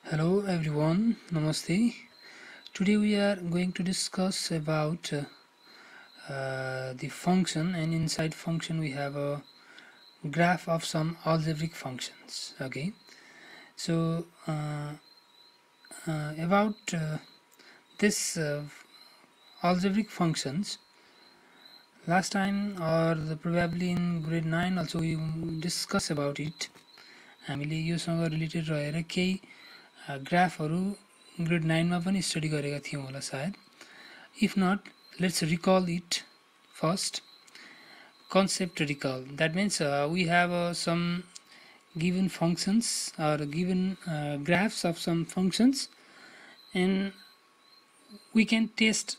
Hello everyone, Namaste. Today we are going to discuss about the function, and inside function we have a graph of some algebraic functions. Okay, so about this algebraic functions, last time or probably in grade 9 also we discuss about it. हामीले योसँग related रहेर केही ग्राफहरू grade 9 मा पनि study गरेका थियौं होला सायद. If not, let's recall it first. Concept recall. That means we have some given functions or given graphs of some functions, and we can test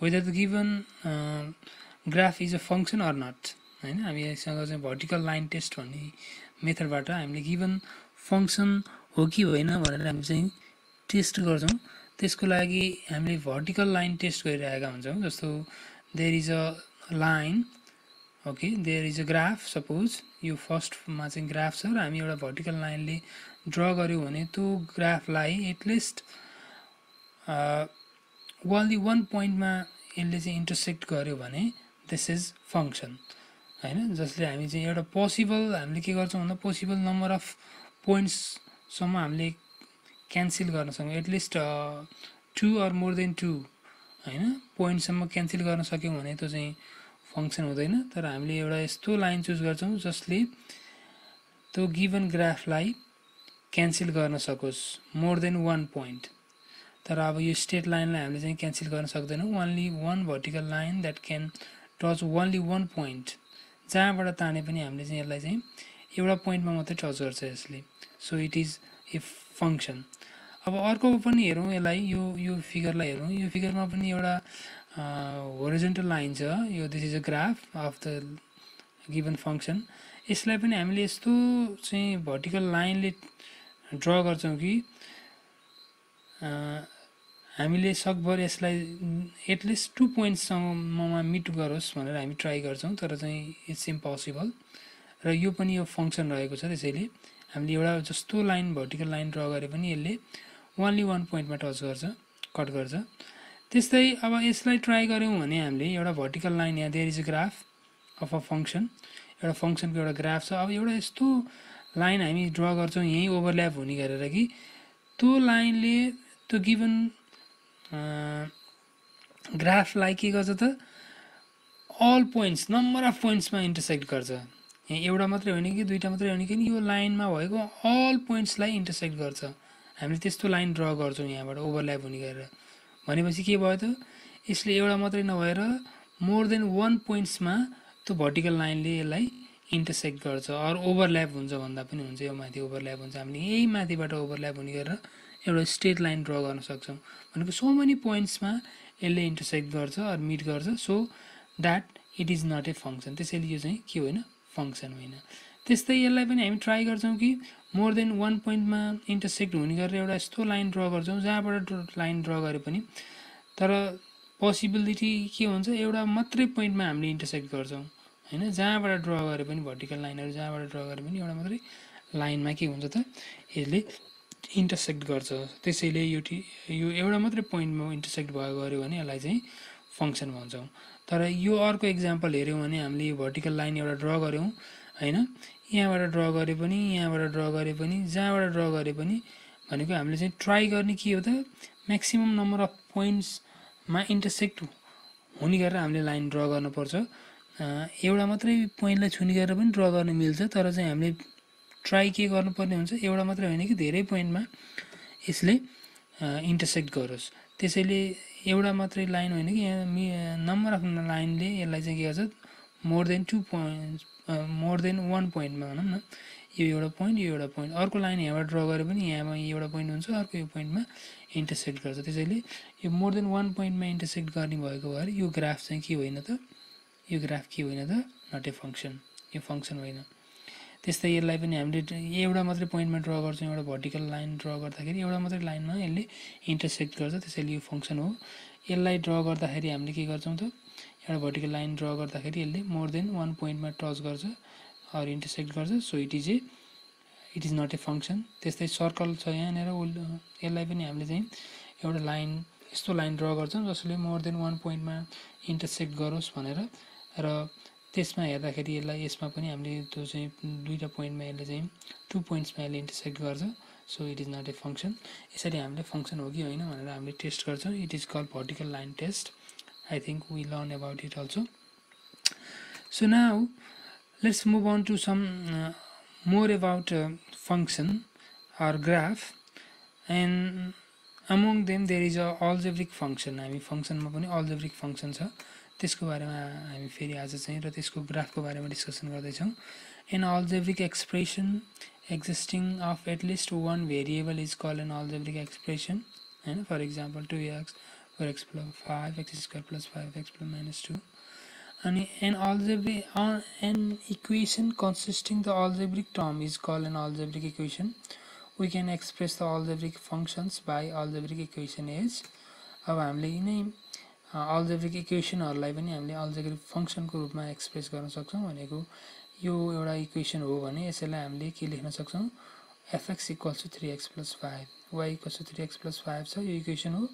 whether the given graph is a function or not. हैन, हामीसँग चाहिँ vertical line test भन्ने मेथडबाट हामीले given function हो कि होइन भनेर हामी चाहिँ टेस्ट गर्छौं. त्यसको लागि हामीले vertical line टेस्ट गरिरहेका हुन्छौं. जस्तो there is a line, okay, there is a graph. Suppose यो फर्स्ट मा चाहिँ ग्राफ छ र हामी एउटा vertical line ले ड्रा गर्यौं भने त्यो ग्राफलाई एटलिस्ट only one point मा यसले चाहिँ इन्टरसेक्ट गर्यो भने this is function. हैन, जसले हामी चाहिँ एउटा पोसिबल हामीले के गर्छौं भन्दा पोसिबल नम्बर अफ पोइन्ट्स सम्म हामीले क्यान्सल गर्न सक्छौं. एटलिस्ट 2 or more than 2 हैन पोइन्ट सम्म क्यान्सल गर्न सक्यौं भने त्यो चाहिँ फंक्सन हुँदैन. तर हामीले एउटा यस्तो लाइन चुज गर्छौं जसले त्यो गिवन ग्राफलाई क्यान्सल गर्न सकोस् मोर देन 1 पोइन्ट. तर अब यो स्ट्रेट लाइनलाई हामीले चाहिँ क्यान्सल गर्न सक्दैनौं. Only one vertical line that can touch only one point. जहाँबाट ताने पनि हामीले चाहिँ यसलाई चाहिँ एउटा पोइन्टमा मात्रै टच गर्छ यसले. So it is A function. अब अर्को पनि हेरौं, यसलाई यो फिगरलाई हेरौं. यो फिगरमा पनि एउटा होरिजोन्टल लाइन छ. यो this is a graph of the given function. यसलाई पनि हामीले यस्तो चाहिँ भर्टिकल लाइनले ड्रा गर्छौं कि हामीले सकभर यसलाई एटलिस्ट 2 पोइन्ट्स सम्ममा मिट गरोस् भनेर हामी ट्राई गर्छौं. तर चाहिँ इट्स इम्पोसिबल. र यो पनि यो फंक्सन रहेको छ. त्यसैले हामीले एउटा जस्तो लाइन भर्टिकल लाइन ड्रा गरे पनि यसले ओन्ली 1 पोइन्टमा टच गर्छ, कट गर्छ. त्यस्तै अब यसलाई ट्राई गर्यौं भने हामीले एउटा भर्टिकल लाइन, यहाँ there is a graph of a function, एउटा फंक्सनको एउटा ग्राफ छ. अब एउटा यस्तो लाइन हामी ड्रा गर्छौं यही ओभरल्याप हुने गरेर कि त्यो लाइनले त्यो गिवन ग्राफलाई के गर्छ त अल पोइन्ट्स, नम्बर अफ पोइन्ट्समा इन्टरसेक्ट गर्छ. यहाँ एउटा मात्रै होइन कि दुईटा मात्रै होइन कि यो लाइनमा भएको अल पोइन्ट्सलाई इन्टरसेक्ट गर्छ. हामीले त्यस्तो लाइन ड्रा गर्छौं यहाँबाट ओभरल्याप हुने गरेर. भनेपछि के भयो त यसले एउटा मात्रै नभएर मोर देन 1 पोइन्ट्समा त्यो भर्टिकल लाइनले यसलाई इन्टरसेक्ट गर्छ. अर ओभरल्याप हुन्छ भन्दा पनि हुन्छ. यो माथि ओभरल्याप हुन्छ. हामीले यही माथिबाट ओभरल्याप हुने गरेर एउटा स्ट्रेट लाइन ड्रा गर्न सक्छौं. भनेको सो मेनी पोइन्ट्समा यसले इन्टरसेक्ट गर्छ अर मिट गर्छ. So that it is not a function. त्यसैले यो चाहिँ के होइन, फंक्सन होइन. त्यस्तै यसलाई पनि हामी ट्राई गर्छौं कि मोर देन 1 पोइन्टमा इन्टरसेक्ट हुने गरेर एउटा यस्तो लाइन ड्रा गर्छौं जहाँबाट लाइन ड्रा गरे पनि तर पोसिबिलिटी के हुन्छ, एउटा मात्रै पोइन्टमा हामीले इन्टरसेक्ट गर्छौं हैन. जहाँबाट ड्रा गरे पनि भर्टिकल लाइनहरु जहाँबाट ड्रा गरे पनि एउटा मात्रै लाइनमा के हुन्छ त यसले इन्टरसेक्ट गर्छ. त्यसैले यो एउटा मात्रै पोइन्टमा इन्टरसेक्ट भयो गर्यो भने यसलाई चाहिँ फंक्सन भन्छौं. तर यो अर्को एक्जाम्पल हेर्यौं भने हामीले यो भर्टिकल लाइन एउटा ड्रा गर्यौं हैन, यहाँबाट ड्रा गरे पनि यहाँबाट ड्रा गरे पनि जहाँबाट ड्रा गरे पनि भनेको हामीले चाहिँ ट्राई गर्ने के हो त म्याक्सिमम नम्बर अफ पोइन्ट्समा इन्टरसेक्ट हुने गरेर हामीले लाइन ड्रा गर्नुपर्छ. एउटा मात्रै पोइन्टलाई छुने गरेर पनि ड्रा गर्न मिल्छ. तर चाहिँ हामीले ट्राई के गर्नुपर्ने हुन्छ, एउटा मात्रै होइन कि धेरै पोइन्टमा यसले इन्टरसेक्ट गरोस्. त्यसैले एउटा मात्रै लाइन होइन कि नम्बर अफ लाइनले यसलाई चाहिँ के गर्छ more than 2 points, more than 1 पोइन्टमा भनौं न. यो एउटा पोइन्ट, यो एउटा पोइन्ट, अर्को लाइन यहाँबाट ड्रा गरे पनि यहाँमा एउटा पोइन्ट हुन्छ, अर्को यो पोइन्टमा इन्टरसेक्ट गर्छ. त्यसैले यो मोर देन 1 पोइन्टमा इन्टरसेक्ट गर्ने भएको भएर यो ग्राफ चाहिँ के होइन त, यो ग्राफ के होइन त, नट ए फंक्सन. यो फंक्सन होइन. त्यस्तै यसलाई पनि हामीले एउटा मात्रै पोइन्टमा ड्रा गर्छौं. एउटा भर्टिकल लाइन ड्रा गर्दाखेरि एउटा मात्रै लाइनमा यसले इन्टरसेक्ट गर्छ. त्यसैले यो फंक्सन हो. यसलाई ड्रा गर्दाखेरि हामीले के गर्छौं त एउटा भर्टिकल लाइन ड्रा गर्दाखेरि यसले मोर देन 1 पोइन्टमा टच गर्छ अर इन्टरसेक्ट गर्छ. So it is a it is not a function. त्यस्तै सर्कल छ यहाँनिर, यसलाई पनि हामीले चाहिँ एउटा लाइन यस्तो लाइन ड्र गर्छौँ जसले मोर देन 1 पोइन्टमा इन्टरसेक्ट गरोस् भनेर, र त्यसमा हेर्दाखेरि यसलाई यसमा पनि हामीले त्यो चाहिँ दुईवटा पोइन्टमा यसले चाहिँ 2 पोइन्ट्समा यसले इन्टरसेक्ट गर्छ। So it is not a function. यसरी हामीले फङ्सन हो कि होइन भनेर हामीले टेस्ट गर्छौँ। It is called vertical line test. I think we learn about it also. So now let's move on to some more about function or graph, and among them there is a algebraic function. हामी फङ्सनमा पनि algebraic function छ, त्यसको बारेमा हामी फेरि आज चाहिँ र त्यसको ग्राफको बारेमा डिस्कसन गर्दैछौँ। An algebraic expression existing of at least one variable is called an algebraic expression. हैन, for example 2x 4x plus 5x square plus 5x plus minus 2. And an equation consisting the algebraic term is called an algebraic equation. We can express the algebraic functions by algebraic equation as. अब हामीले यिनै algebraic equationहरूलाई पनि हामीले algebraic functionको रूपमा express गर्न सक्छौँ। भनेको यो एउटा इक्वेसन हो भने यसैलाई हामीले के लेख्न सक्छौँ, fx equals to 3x plus 5, y equals to 3x plus 5 छ, यो इक्वेसन हो।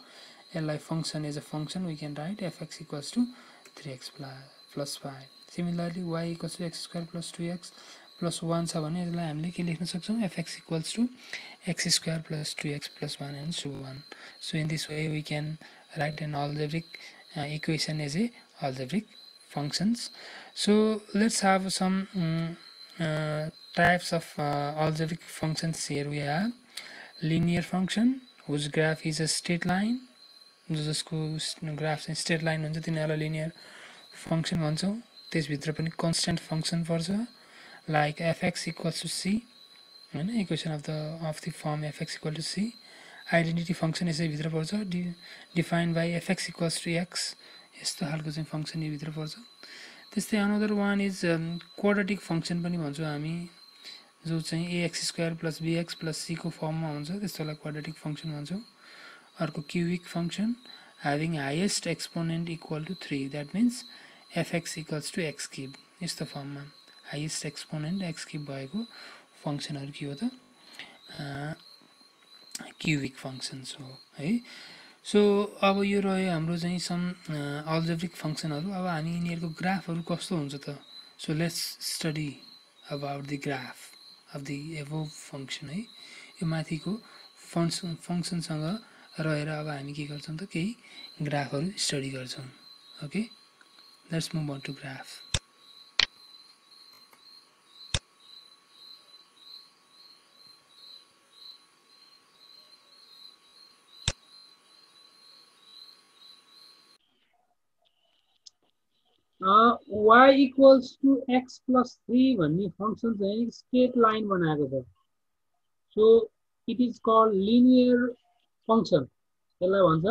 यसलाई function as a function we can write fx equals to 3x plus 5. Similarly y equals to x square plus 2x plus 1 छ भने यसलाई हामीले के लेख्न सक्छौँ, fx equals to x square plus 2x plus 1 and so on. So in this way we can write an algebraic equation as a algebraic functions. So let's have some types of algebraic functions. Here we have linear function whose graph is a straight line. जसको graph चाहिँ straight line हुन्छ तिनीहरूलाई linear function भन्छौँ। त्यसभित्र पनि constant function पर्छ, like fx equals to c, हैन, equation of the form fx equal to c। Identity function यसैभित्र पर्छ, defined by fx equals to x, यस्तो खालको चाहिँ फङ्सन यहीभित्र पर्छ। त्यस्तै another one is quadratic function पनि भन्छौँ हामी, जो चाहिँ ax square plus bx plus c को फर्ममा हुन्छ, त्यस्तोलाई क्वाड्रेटिक फङ्सन भन्छौँ। अर्को cubic function having highest exponent equal to 3, that means fx equals to x cube, यस्तो फर्ममा हाइएस्ट एक्सपोनेन्ट x क्यूब भएको फङ्सनहरू के हो त, क्युबिक फङ्सन्स हो है। सो अब यो रह्यो हाम्रो चाहिँ सम अल्जेब्रिक फङ्सनहरू। अब हामी यिनीहरूको ग्राफहरू कस्तो हुन्छ त। So let's study about the graph of the above function है। यो माथिको फङ्सनसँग रहेर अब हामी के गर्छौँ त, केही ग्राफहरू स्टडी गर्छौँ। Okay, let's move on to graph. y equals to x plus 3 भन्ने फङ्सन चाहिँ स्ट्रेट लाइन बनाएको छ। So it is called linear function, यसलाई भन्छ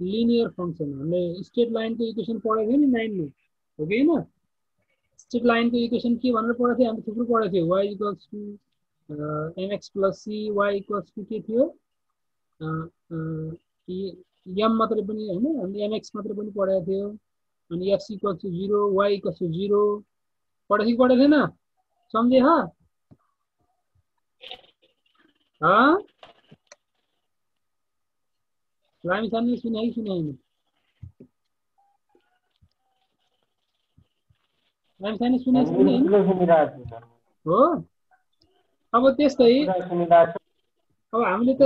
लिनियर फङ्सन। हामीले स्ट्रेट लाइनको इक्वेसन पढेको थियो नि 9 मा, हो कि होइन? स्ट्रेट लाइनको इक्वेसन के भनेर पढेको थियो, हामीले थुप्रो पढेको थियो। y equals to mx plus c, y equals to के थियो, m मात्रै पनि होइन, हामीले mx मात्रै पनि पढेको थियो। अनि x equals to 0, y equals to 0 पढेको कि पढेको थिएन, सम्झे? लामी सानी सुने कि सुने होइन? लामी सानी सुने हो। अब त्यस्तै अब हामीले त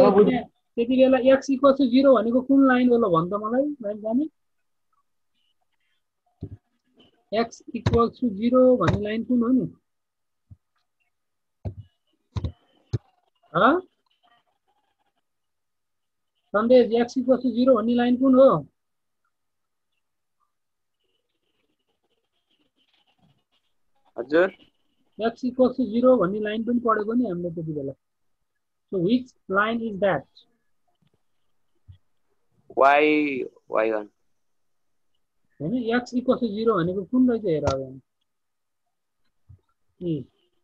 त्यति बेला x इक्वल्स टु 0 भनेको कुन लाइन होला भन् त मलाई, लामी सानी? x इक्वल्स टु 0 भन्ने लाइन कुन हो नि? सन्देश, x इक्वल्स टु 0 भन्ने लाइन कुन हो? हजुर, x equals to 0 भन्ने लाइन पनि पढेको नि हामीले त्यति बेला। So which line is that? y1 हैन, x equals to 0 भनेको कुन रहेछ हेर अब।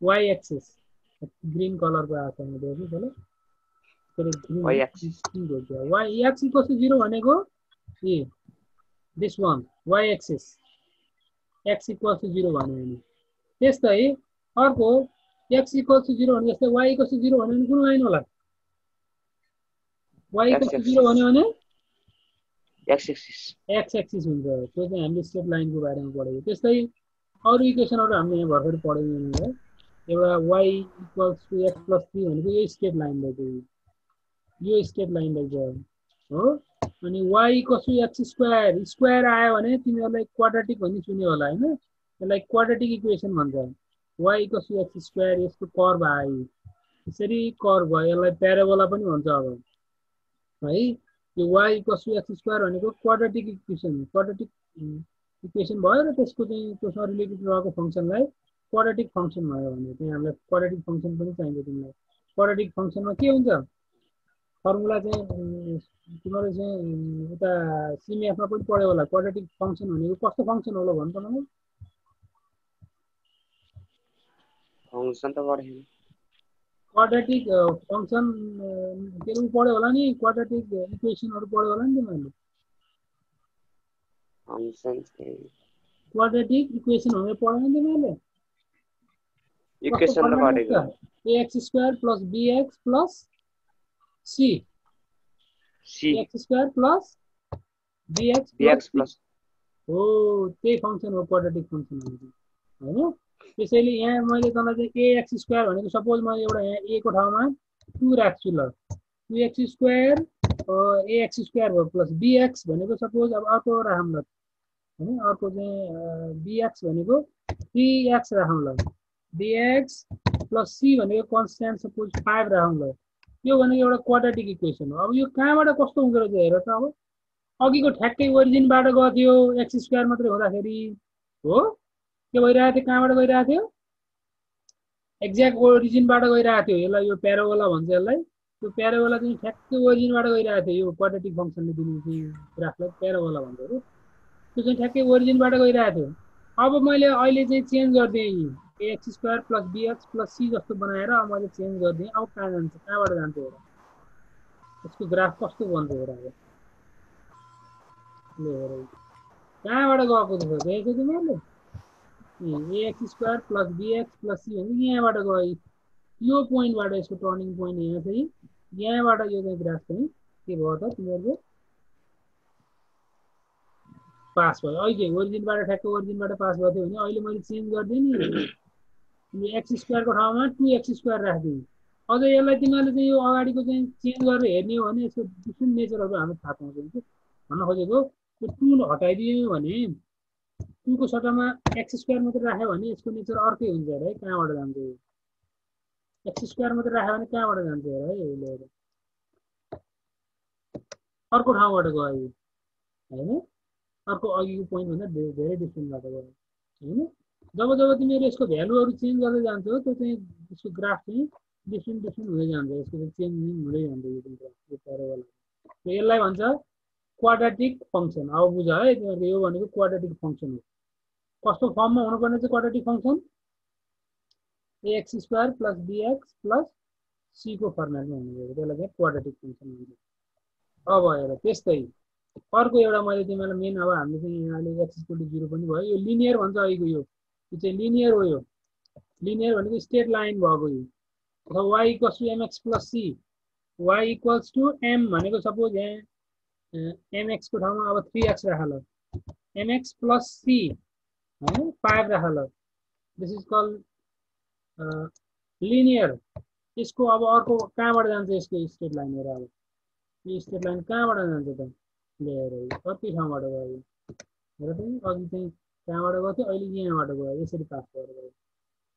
y एक्सिस ग्रीन कलरको आएको छ मैले हेर्नु होला। y axis y x equals to 0 भनेको this one y axis x equals to 0 भन्यो भने। त्यस्तै अर्को x equals to 0 भने जस्तै y equals to 0 भने कुन लाइन होला y equals to 0 भने x axis x एक्सिस हुन्छ त्यो चाहिँ हामीले स्ट्रेट लाइनको बारेमा पढेको त्यस्तै अरु इक्वेसनहरु हामीले यहाँ भर्खर पढ्यौं है एउटा y equals to x plus 3 भनेको यो स्ट्रेट लाइन भयो यो स्ट्रेट लाइन भयो हो अनि y equals to x square square आयो भने तिमीहरुलाई क्वाड्रेटिक भन्ने सुन्यो होला हैन यसलाई क्वाड्रेटिक इक्वेसन भन्छ y equals to x square यसको कर्व आयो यसरी कर्व भयो यसलाई प्याराबोला पनि भन्छ अब है यो y equals to x square भनेको क्वाड्रेटिक इक्वेसन भयो र त्यसको चाहिँ त्यससँग रिलेटेड रहेको फंक्सनलाई क्वाड्रेटिक फंक्सन भयो भने चाहिँ हामीलाई क्वाड्रेटिक फंक्सन पनि चाहिन्छ तिमीलाई क्वाड्रेटिक फंक्सनमा के हुन्छ फर्मुला चाहिँ तिमीले चाहिँ उता सिमिएफमा पनि पढ्यो होला क्वाड्रेटिक फंक्सन भनेको कस्तो फंक्सन होला भन्छ मलाई फंक्सन त पढेन क्वाड्रेटिक फंक्सन के उ पढ्यो होला नि क्वाड्रेटिक इक्वेसनहरु पढ्यो होला नि तिमीले फंक्सन क्वाड्रेटिक इक्वेसन भनेर पढ्यो नि तिमीले इक्वेसन त पढेको ax square plus bx plus c ax square plus bx plus हो त्यही फंक्सन हो क्वाड्रेटिक फंक्सन हैन त्यसैले यहाँ मैले तँलाई चाहिँ ax स्क्वायर भनेको सपोज म एउटा यहाँ a को ठाउँमा 2 राख्छु ल 2x स्क्वायर ax स्क्वायर भयो प्लस bx भनेको सपोज अब अर्को राखौं ल हैन अर्को चाहिँ bx भनेको 3x राखौं ल dx प्लस c भनेको कन्स्ट्यान्ट सपोज 5 राखौं ल यो भनेको एउटा क्वाड्रेटिक इक्वेसन हो अब यो कहाँबाट कस्तो हुन्छ र हेर त अब अघिको ठ्याक्कै ओरिजिनबाट गयो थियो x स्क्वायर मात्रै हुँदाखेरि हो के भइरहेको थियो कहाँबाट गइरहेको थियो एक्ज्याक्ट ओरिजिनबाट गइरहेको थियो यसलाई यो प्याराबोला भन्छ यसलाई त्यो प्याराबोला चाहिँ ठ्याक्कै ओरिजिनबाट गइरहेको थियो यो क्वाड्रेटिक फंक्सनले दिने चाहिँ ग्राफलाई प्याराबोला भन्छ हो त्यो चाहिँ ठ्याक्कै ओरिजिनबाट गइरहेको थियो अब मैले अहिले चाहिँ चेन्ज गर्दिएँ ax square plus bx plus c जस्तो बनाएर अब मैले चेन्ज गर्दिएँ अब कहाँ जान्छ कहाँबाट जान्छ हेर यसको ग्राफ कस्तो बन्छ हेर अब ले हेर कहाँबाट गएको छ देखेको तिमीले ax square plus bx plus c भनेको यहाँबाट गयो यो पोइन्टबाट यसको टर्निङ पोइन्ट यहाँ चाहिँ यहाँबाट यो चाहिँ ग्राफ चाहिँ के भयो त तिमीहरुको पास भयो अहिले ओरिजिनबाट ठ्याक्कै ओरिजिनबाट पास भयो भने अहिले मैले चेन्ज गर्दिए नि x स्क्वायर को ठाउँमा 2x स्क्वायर राख्दिए अझ यसलाई तिमीले चाहिँ यो अगाडिको चाहिँ चेन्ज गरेर हेर्ने हो भने यसको डिफ्रेन्ट नेचरहरु हामी थाहा पाउँछौं के भन्न खोजेको त्यो 2 हटाइदियो भने 2 को सट्टामा x स्क्वायर मात्र राख्यो भने यसको नेचर अर्कै हुन्छ है कहाँबाट जान्छ x स्क्वायर मात्र राख्यो भने कहाँबाट जान्छ हेर है यसले हेर अर्को ठाउँबाट गयो हैन अर्को अघिको पोइन्ट भन्दा धेरै डिफरेन्ट बाटो गयो हैन जब जब तिमीहरु यसको भ्यालुहरु चेन्ज गर्दै जान्छौ त्यो चाहिँ यसको ग्राफ चाहिँ डिफरेन्ट हुँदै जान्छ यसको चाहिँ चेन्जिङ हुँदै जान्छ यो ग्राफ यो प्याराबोला त्यो यसलाई भन्छ क्वाड्रेटिक फंक्सन अब बुझ है तिमीहरुको यो भनेको क्वाड्रेटिक फंक्सन हो कस्तो फर्ममा हुनुपर्ने चाहिँ quadratic function ax square plus bx plus c को फर्मेटमा हुनुपर्छ त्यसलाई चाहिँ क्वाड्रेटिक फंक्सन भन्छ अब हेर त्यस्तै अर्को एउटा मैले तिमीलाई मेन अब हामीले चाहिँ यहाँले x = 0 पनि भयो यो लिनियर भन्छ अहिलेको यो चाहिँ लिनियर हो यो लिनियर भनेको स्ट्रेट लाइन भएको यो अथवा y = mx + c y = m भनेको सपोज यहाँ mx को ठाउँमा अब 3x राख ल mx + c हैन 5 राख ल दिस इज कॉल्ड लिनियर यसको अब अर्को कहाँबाट जान्छ यसको स्ट्रेट लाइन हेर अब यो स्ट्रेट लाइन कहाँबाट जान्छ त ले कति ठाउँबाट गयो हेर त अघि चाहिँ कहाँबाट गयो थियो अहिले यहाँबाट गयो यसरी पास गरेर गयो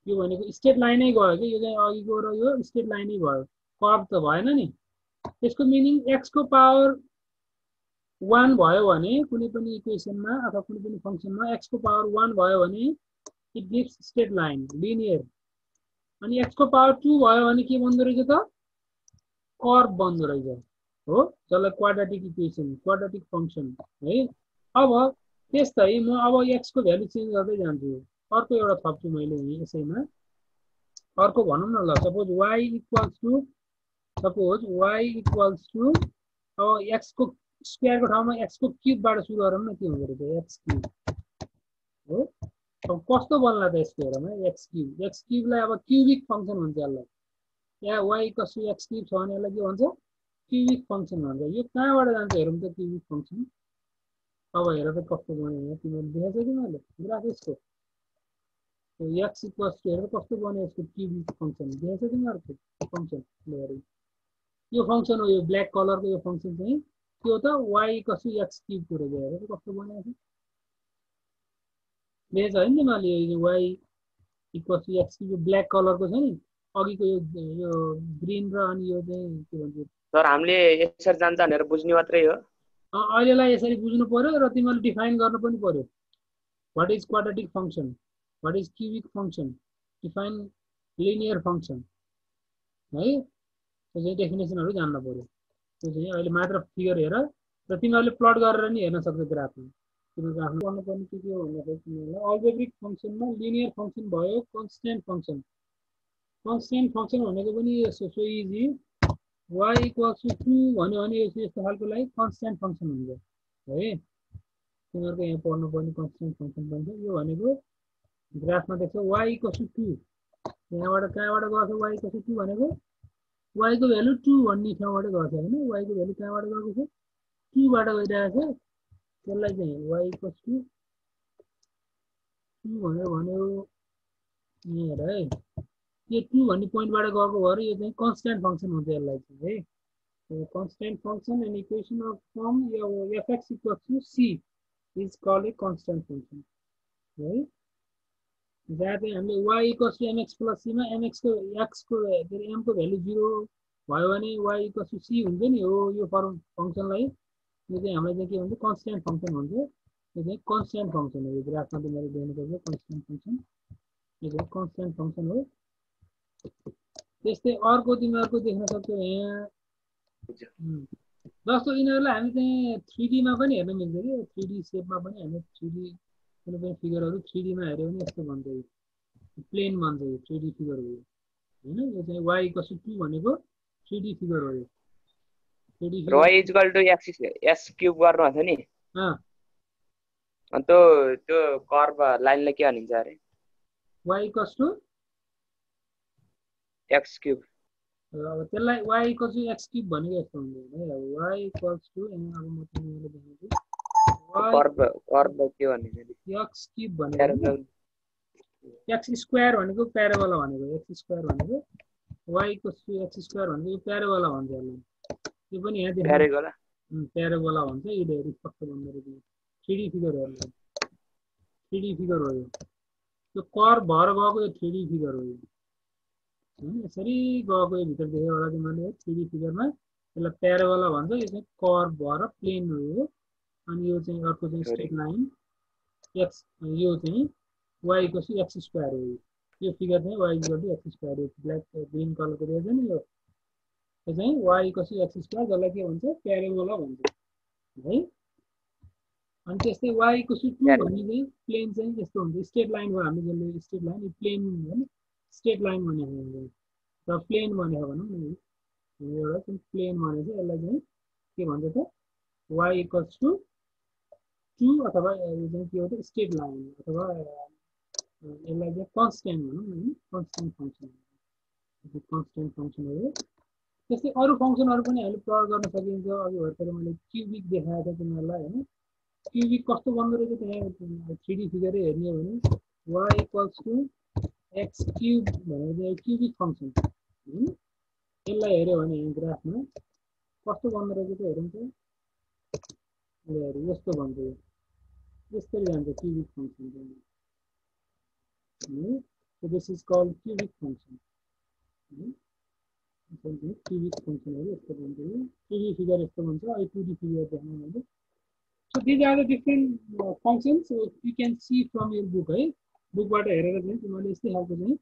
यो भनेको स्ट्रेट लाइनै गयो के यो चाहिँ अघिको र यो स्ट्रेट लाइनै भयो कर्व त भएन नि त्यसको मिनिङ x को पावर 1 भयो भने कुनै पनि इक्वेसनमा अथवा कुनै पनि फंक्सनमा x को पावर 1 भयो भने it gives straight line linear अनि x को पावर 2 भयो भने के बन्दो रहेछ त कर्व बन्दो रहेछ हो जसलाई क्वाड्रेटिक इक्वेसन क्वाड्रेटिक फंक्सन है अब त्यस्तै म अब x को भ्यालु चेन्ज गर्दै जान्छु अर्को एउटा थप्छु मैले यसैमा अर्को भनौं न ल सपोज y = अब x को स्क्वायर को ठाउँमा x को क्यूब बाट सुरु गरौँ न के हुन्छ र x क्यूब हो अब कस्तो बन्ला त यसको हेरौँ है एक्स क्युबलाई अब क्युबिक फङ्सन भन्छ यसलाई यहाँ y equals to x cube छ भने यसलाई के भन्छ क्युबिक फङ्सन भन्छ यो कहाँबाट जान्छ हेरौँ त क्युबिक फङ्सन अब हेर त कस्तो बन्यो तिमीहरूले देखेको छ तिमीहरूले ग्राफ यसको एक्स इक्वल्स टु हेर कस्तो बन्यो यसको क्युबिक फङ्सन देखेको छ तिमीहरूको फङ्सन हेर यो फङ्सन हो यो ब्ल्याक कलरको यो फङ्सन चाहिँ के हो त वाइ इक्वल्स टु एक्स क्युबको रहेछ हेर कस्तो बनाएको छ देखेको छ होइन तिमीहरूले यो y equals to x cube black कलरको छ नि अघिको यो ग्रिन र अनि यो चाहिँ के भन्छ सर हामीले यसरी जान्छ भनेर बुझ्ने मात्रै हो अहिलेलाई यसरी बुझ्नु पर्यो र तिमीहरूले डिफाइन गर्नु पनि पर्यो what is quadratic function what is cubic function define linear function है त्यो चाहिँ डेफिनेसनहरू जान्न पर्यो त्यो चाहिँ अहिले मात्र फिगर हेर र तिमीहरूले प्लट गरेर नि हेर्न सक्छ ग्राफमा तिमीहरूको आफ्नो गर्नुपर्ने के हो भन्दाखेरि तिमीहरूलाई अल्जेब्रिक फङ्सनमा लिनियर फङ्सन भयो कन्स्टेन्ट फङ्सन भनेको पनि so easy y equals to 2 भन्यो भने यस्तो खालकोलाई कन्स्टेन्ट फङ्सन हुन्छ है तिमीहरूको यहाँ पढ्नुपर्ने कन्स्टेन्ट फङ्सन पनि छ यो भनेको ग्राफमा देख्छौ y इक्वल्स टु 2 यहाँबाट कहाँबाट गएको y इक्वल्स टु 2 भनेको y को भ्यालु 2 भन्ने ठाउँबाट गएको छ हैन y को भ्यालु कहाँबाट गएको छ 2 बाट गइरहेको छ त्यसलाई चाहिँ y इक्वल्स टु 2 भनेर भन्यो यहाँ हेर है यो 2 भन्ने पोइन्टबाट गएको भएर यो चाहिँ कन्स्टेन्ट फङ्सन हुन्छ यसलाई चाहिँ है constant function and equation of form fx equals to c is called a constant function है जहाँ चाहिँ हामीले y equals to mx plus c मा mx को x को के अरे m को भ्यालु 0 भयो भने y इक्वल्स टु c हुन्छ नि हो यो फङ्सनलाई यो चाहिँ हामीलाई चाहिँ के भन्छ कन्स्टेन्ट फङ्सन भन्छ यो चाहिँ कन्स्टेन्ट फङ्सन हो यो ग्राफमा तिमीले देख्नुपर्छ कन्स्टेन्ट फङ्सन यो चाहिँ कन्स्टेन्ट फङ्सन हो त्यस्तै अर्को तिमीहरूको देख्न सक्छौ यहाँ जस्तो यिनीहरूलाई हामी चाहिँ 3D मा पनि हेर्न मिल्छ कि 3D सेपमा पनि हामी 3D कुनै पनि फिगरहरू 3D मा हेर्यो भने यस्तो भन्छ यो प्लेन भन्छ यो 3D फिगर हो हैन यो चाहिँ y इक्वल्स टु 2 भनेको 3D फिगर हो यो 3D र y equal to x cube गर्नु हुन्छ नि अनि त्यो कर्व लाइनलाई के भनिन्छ अरे y equals to x cube अब त्यसलाई y equals to x cube भनेको यस्तो हुन्छ है अब y इक्वल्स टु अब म तिमीलाई देखाउँछु कर्व के भनिन्छ नि x क्युब भनेको x स्क्वायर भनेको प्याराबोला भनेको x स्क्वायर भनेको y equals to x square भनेको प्याराबोला भन्छ यसलाई यो पनि यहाँ प्याराबोला भन्छ यो हेरि कस्तो भन्दै रहेछ 3D फिगर हो 3D फिगर हो यो कर्व भएर गएको यो 3D फिगर हो यसरी गएको यो भित्र देखेको होला तिमीहरूले 3D फिगरमा यसलाई प्याराबोला भन्छ यो चाहिँ कर्व भएर प्लेन हो अनि यो चाहिँ अर्को चाहिँ स्ट्रेट लाइन x यो चाहिँ y equals to x square हो यो फिगर चाहिँ y equal to x square हो ब्ल्याक ग्रीन कलरको रहेछ नि यो चाहिँ y equals to x square जसलाई के भन्छ प्याराबोला भन्छ है अनि त्यस्तै y इक्वल्स टु 2 भन्ने चाहिँ प्लेन चाहिँ यस्तो हुन्छ स्ट्रेट लाइन हो हामीले जसले स्ट्रेट लाइन प्लेन हैन स्ट्रेट लाइन भनेको हुन्छ र प्लेन भनेको भनौँ न एउटा चाहिँ प्लेन भने चाहिँ यसलाई चाहिँ के भन्छ त y इक्वल्स टु 2 अथवा यो चाहिँ के हो त स्ट्रेट लाइन अथवा यसलाई चाहिँ कन्स्टेन्ट भनौँ न कन्स्टेन्ट फङ्सन हो त्यस्तै अरू फङ्सनहरू पनि हामीले प्रयोग गर्न सकिन्छ अघि भर्खर मैले क्युबिक देखाएको थिएँ तिमीहरूलाई होइन क्युबिक कस्तो बन्दो रहेछ त्यहाँ 3D फिगरै हेर्ने हो भने y equals to x cube भनेको चाहिँ क्युबिक फङ्सन यसलाई हेऱ्यो भने यहाँ ग्राफमा कस्तो बन्दो रहेछ त हेरौँ त यस्तो भन्छ यसरी जान्छ cubic function this is called cubic function cubic फङ्सनहरू यस्तो भन्छ 3D फिगर यस्तो भन्छ अहिले 2D फिगर देखाउँ मैले so these are the different functions you can see from your book है बुकबाट हेरेर चाहिँ तिमीहरूले यस्तै खालको चाहिँ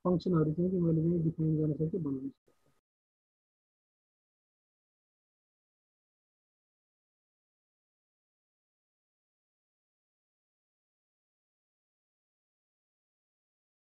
फङ्सनहरू चाहिँ तिमीहरूले चाहिँ डिफाइन गर्न सक्छौ बनाउन